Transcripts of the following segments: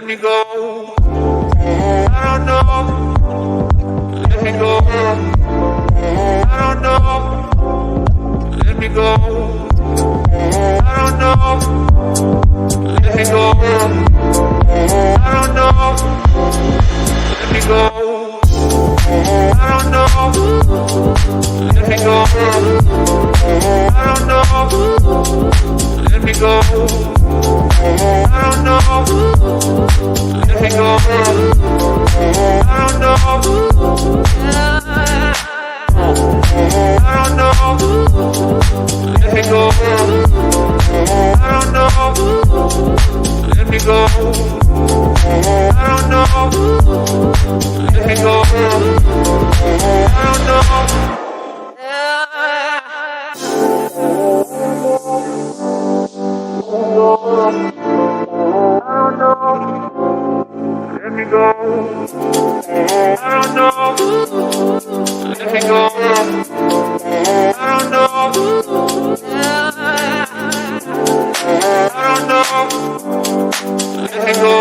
me go. I don't know. Let me go. I don't know. Let me go. I don't know. Let me go. I don't know. Let me go. I don't know. Let me go. I don't know. Let me go. I don't know. Let me go. I don't know. I don't know. Let me go. I don't know. Let me go. I don't know. Let me go. I don't know. Let me go. I don't know. Let me go. I don't know. I don't know. Let me go.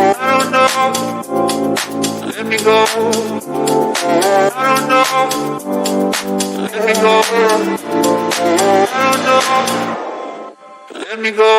I don't know. Let me go. I don't know. Let me go. I don't know. Let me go.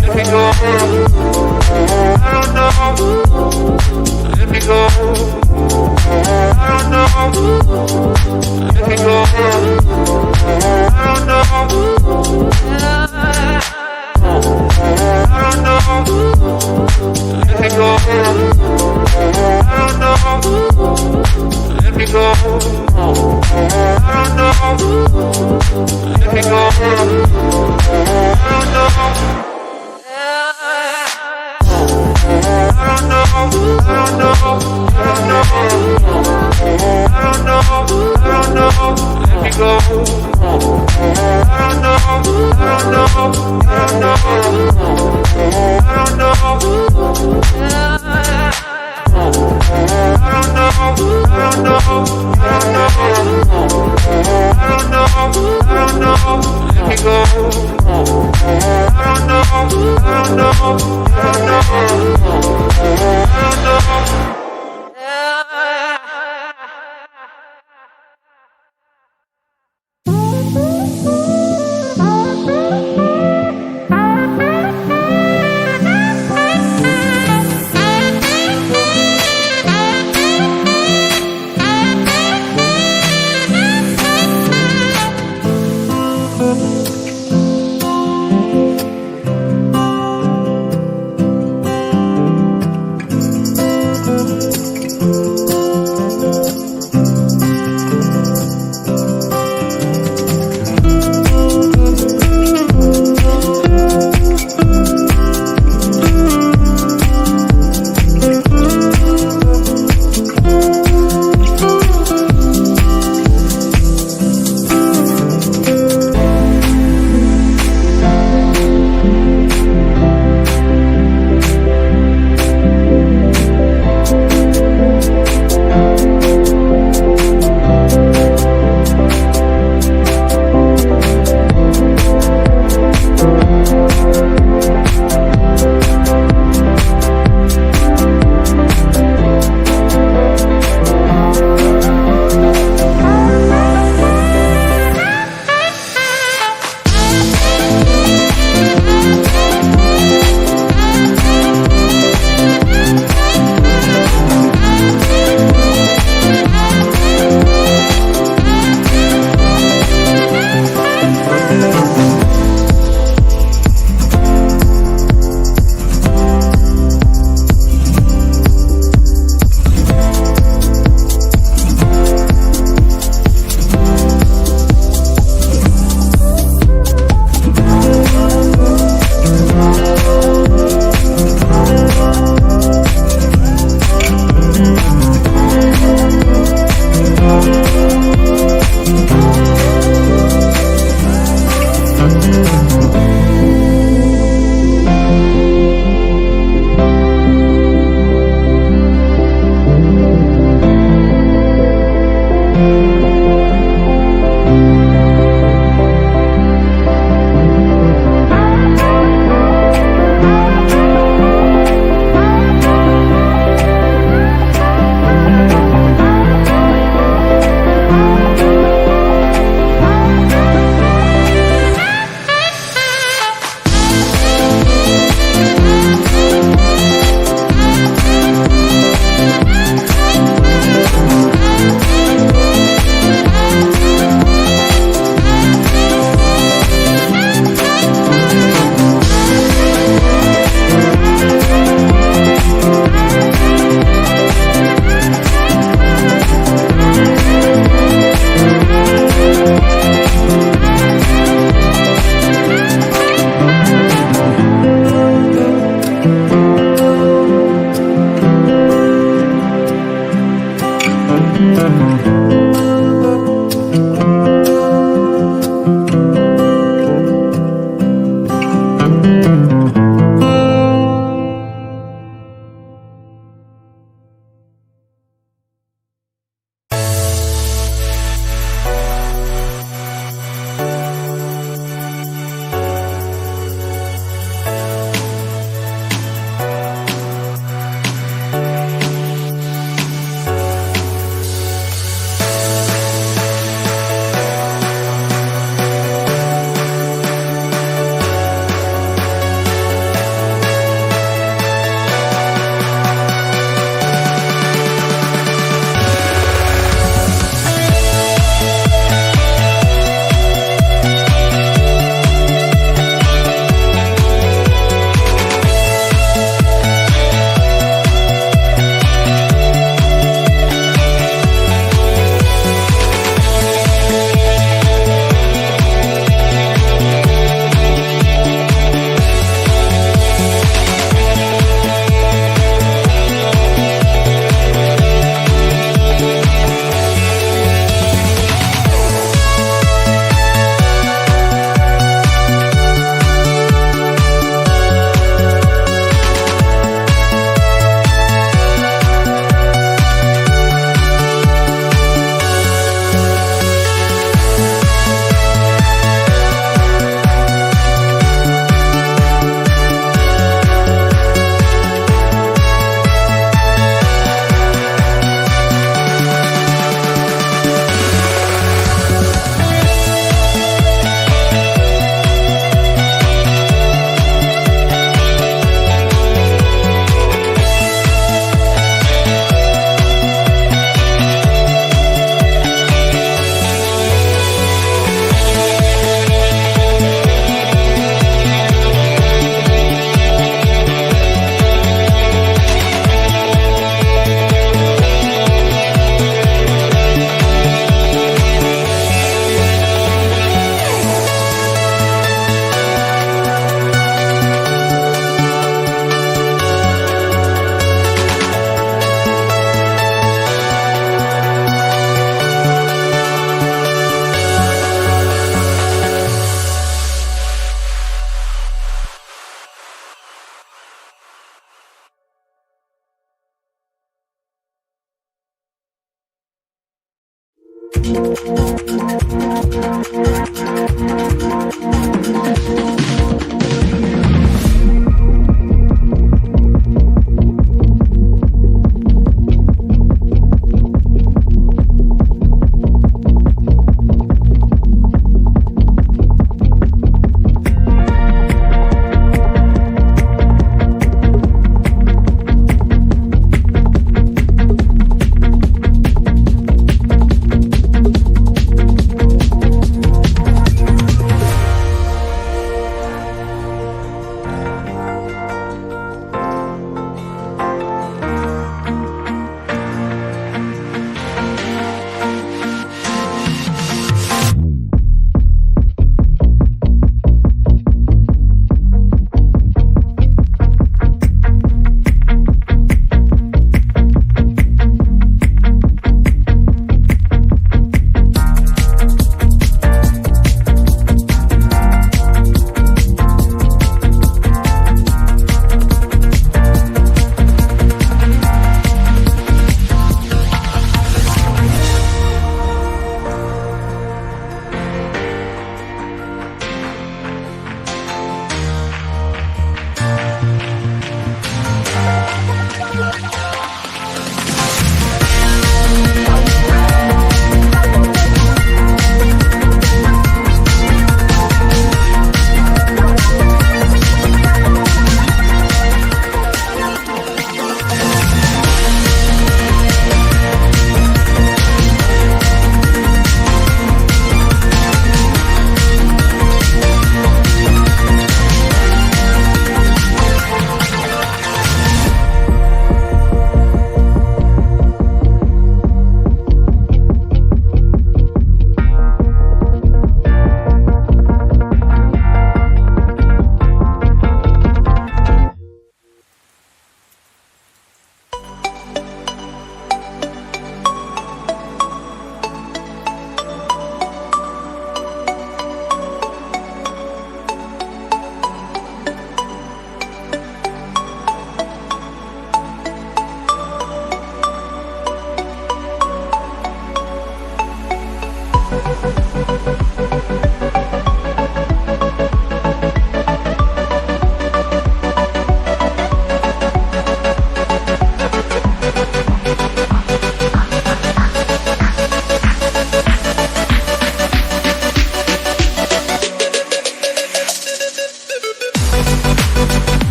Let me go. I don't know. Let me go. I don't know. Let me go. I don't know. I don't know. Let me go. I don't know. Let me go. I don't know. Let me go. I don't know. I don't know, I don't know, I don't know, I don't know, let me go. I don't know, I don't know, I don't know, I don't know. I don't know, I don't know, I don't know, I don't know, I don't know, let me go. I don't know, I don't know, I don't know, I don't know.